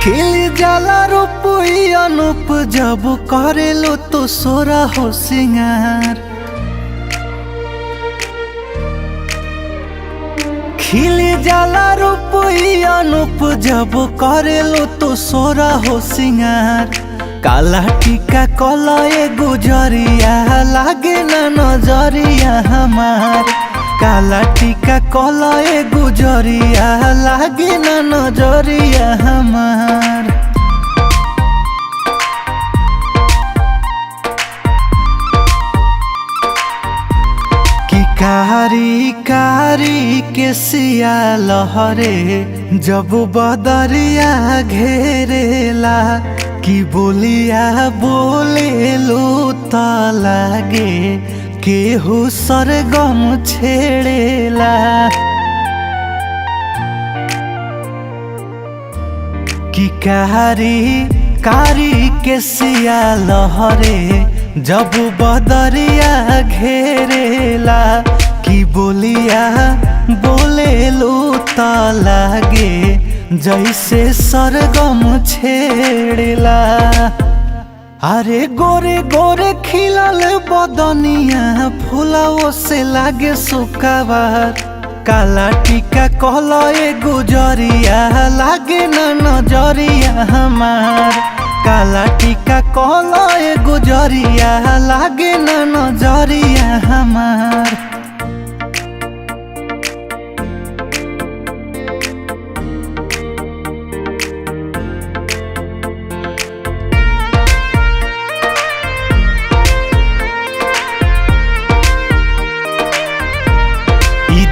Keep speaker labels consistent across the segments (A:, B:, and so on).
A: खिल जाला रूपई अनूप जब करेलो तो सोरा हो सिंगार। खिल जाला रूपई अनूप जब करेलो तो सोरा हो सिंगार। काला टीका कलए गुजरिया लागे ना नजरिया हमार। काला टीका कलए गुजरिया लागे ना नजरिया हमार। कि कारी कारी के सिया लहरे जब बदरिया घेरेला। कि बोलिया बोले लो त लागे केहू सरगम छेड़ेला। कि कारी कारी के सिया लहरे जब बदरिया घेरेला। कि बोलिया बोले लो त लागे जैसे सरगम छेड़ेला। अरे गोरे गोरे खिलल बदनिया फुलाओ से लागे सुकाबार। काला टीका कलए गुजरिया लागे ना नजरिया हमार। काला टीका कलए गुजरिया लागे ना नजरिया हमार।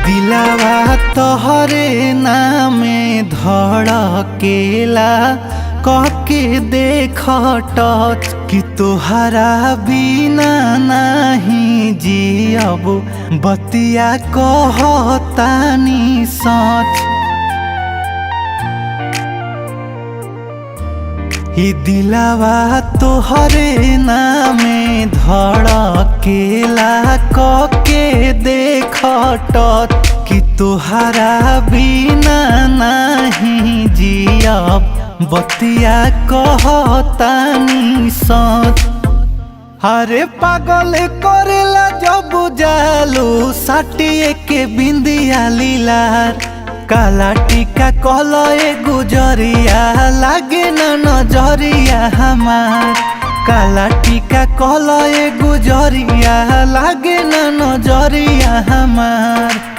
A: दिलावा तोहरे नामे धड़केला कहके देख टच। कि तोहरा बिना नहीं जियब बतिया कहतानी सच। ई दिलावा तोहरे नामे धड़केला कहके देख टच। कि तोहरा बिना नहीं जियब बतिया कहतानी सच। अरे पागल करेला जब जालू साटिए के बिंदिया लीलार। काला टीका कलए गुजरिया लागे ना नजरिया हमार। काला टीका कलए गुजरिया लागे ना नजरिया हमार।